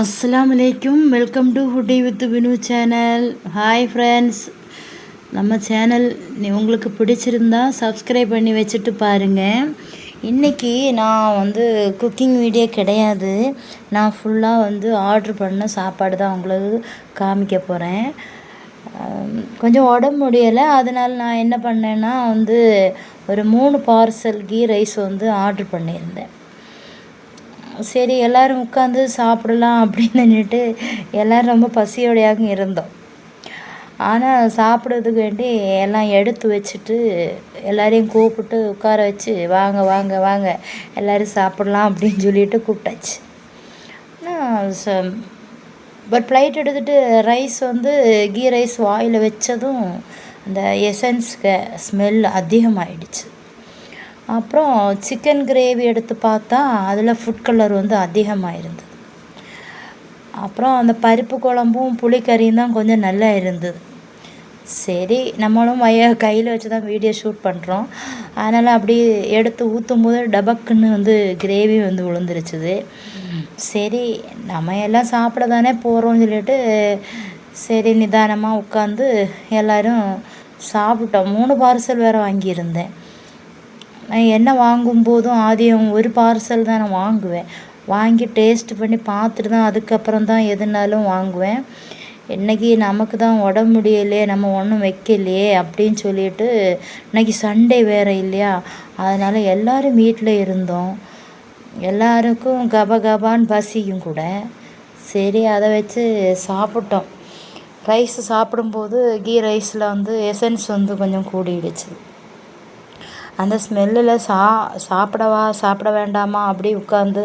அஸ்ஸலாமு welcome to foodie with Vinu channel. Hi friends, நம்ம channel உங்களுக்கு பிடிச்சிருந்தா சப்ஸ்கிரைப் பண்ணி வச்சுட்டு பாருங்கள். இன்றைக்கி நான் குக்கிங் வீடியோ கிடையாது. நான் ஃபுல்லாக ஆர்ட்ரு பண்ண சாப்பாடு தான் உங்களுக்கு காமிக்க போகிறேன். கொஞ்சம் உடம்பு முடியலை, அதனால் நான் என்ன பண்ணேன்னா ஒரு 3 பார்சல் கீ ரைஸ் ஆர்ட்ரு பண்ணியிருந்தேன். சரி, எல்லோரும் உட்காந்து சாப்பிடலாம் அப்படின்னு எல்லோரும் ரொம்ப பசியோடையாக இருந்தோம். ஆனால் சாப்பிட்றதுக்கு வேண்டி எல்லாம் எடுத்து வச்சுட்டு எல்லோரையும் கூப்பிட்டு உட்கார வச்சு வாங்க வாங்க வாங்க எல்லோரும் சாப்பிட்லாம் அப்படின்னு சொல்லிட்டு கூப்பிட்டாச்சு. ஆனால் பட் ஃப்ளைட் எடுத்துகிட்டு ரைஸ் கீ ரைஸ் வாயில் வச்சதும் அந்த எசன்ஸ்க்கு ஸ்மெல் அதிகமாகிடுச்சு. அப்புறம் சிக்கன் கிரேவி எடுத்து பார்த்தா அதில் ஃபுட் கலர் அதிகமாக இருந்தது. அப்புறம் அந்த பருப்பு குழம்பும் புளிக்கறியும் தான் கொஞ்சம் நல்லா இருந்தது. சரி, நம்மளும் கையில் வச்சு தான் வீடியோ ஷூட் பண்ணுறோம். அதனால் அப்படி எடுத்து ஊற்றும் போது டபக்குன்னு கிரேவி விழுந்துருச்சுது. சரி, நம்ம எல்லாம் சாப்பிட தானே போகிறோம்னு சொல்லிட்டு சரி நிதானமாக உட்காந்து எல்லோரும் சாப்பிட்டோம். 3 பார்சல் வேறு வாங்கியிருந்தேன். நான் என்ன வாங்கும்போதும் ஆதியம் ஒரு பார்சல் தான் நான் வாங்குவேன். வாங்கி டேஸ்ட் பண்ணி பார்த்துட்டு தான் அதுக்கப்புறம் தான் எதுனாலும் வாங்குவேன். இன்றைக்கி நமக்கு தான் உடம்பு முடியலையே, நம்ம ஒன்றும் வைக்கலையே அப்படின்னு சொல்லிட்டு இன்றைக்கி சண்டே வேறு இல்லையா, அதனால் எல்லோரும் வீட்டில் இருந்தோம். எல்லாருக்கும் கபான்னு பசியும் கூட. சரி, அதை வச்சு சாப்பிட்டோம். ரைஸ் சாப்பிடும்போது கீ ரைஸில் எசன்ஸ் கொஞ்சம் கூடிடுச்சு. அந்த ஸ்மெல்லில் சாப்பிட வேண்டாமா அப்படி உட்காந்து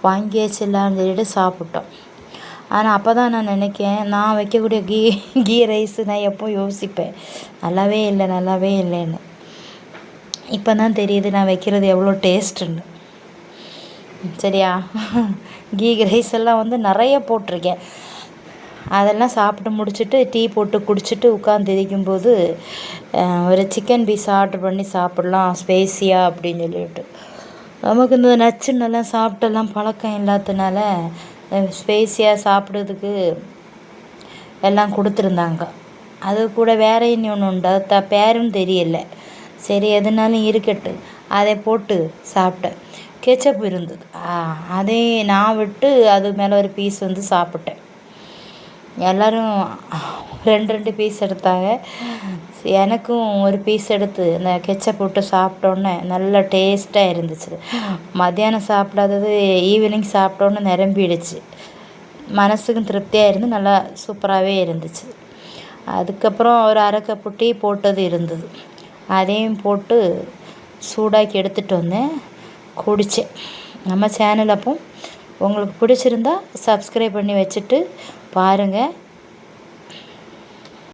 வாங்கியாச்சுலான்னு சொல்லிட்டு சாப்பிட்டோம். ஆனால் அப்போ தான் நான் நினைக்கேன், நான் வைக்கக்கூடிய கீ ரைஸு நான் எப்போ யோசிப்பேன் நல்லாவே இல்லைன்னு. இப்போ தான் தெரியுது நான் வைக்கிறது எவ்வளோ டேஸ்ட்டுன்னு. சரியா, கீ ரைஸ் எல்லாம் நிறைய போட்டிருக்கேன். அதெல்லாம் சாப்பிட்டு முடிச்சுட்டு டீ போட்டு குடிச்சிட்டு உட்காந்து இருக்கும்போது ஒரு சிக்கன் பீஸ் ஆர்ட்ரு பண்ணி சாப்பிட்லாம் ஸ்பைஸியாக அப்படின்னு சொல்லிட்டு. நமக்கு இந்த நச்சுன்னெல்லாம் சாப்பிட்டெல்லாம் பழக்கம் இல்லாததுனால ஸ்பைஸியாக சாப்பிட்றதுக்கு எல்லாம் கொடுத்துருந்தாங்க. அது கூட வேற இன்னொன்று உண்டு, பேரும் தெரியல. சரி, எதுனாலும் இருக்கட்டும் அதை போட்டு சாப்பிட்டேன். கெச்சப் இருந்தது, அதே நான் விட்டு அது மேலே ஒரு பீஸ் சாப்பிட்டேன். எல்லோரும் 2 பீஸ் எடுத்தாங்க. எனக்கும் ஒரு பீஸ் எடுத்து அந்த கெச்சப் போட்டு சாப்பிட்டோன்னே நல்ல டேஸ்ட்டாக இருந்துச்சு. மத்தியானம் சாப்பிடாதது ஈவினிங் சாப்பிட்டோன்னு நிரம்பிடுச்சு. மனசுக்கும் திருப்தியாக இருந்து நல்லா சூப்பராகவே இருந்துச்சு. அதுக்கப்புறம் ஒரு அரை கப்பு டீ போட்டது இருந்தது, அதையும் போட்டு சூடாக்கி எடுத்துகிட்டு வந்தேன், குடித்தேன். நம்ம சேனல் அப்போ உங்களுக்கு பிடிச்சிருந்தா சப்ஸ்கிரைப் பண்ணி வச்சுட்டு பாருங்கள்.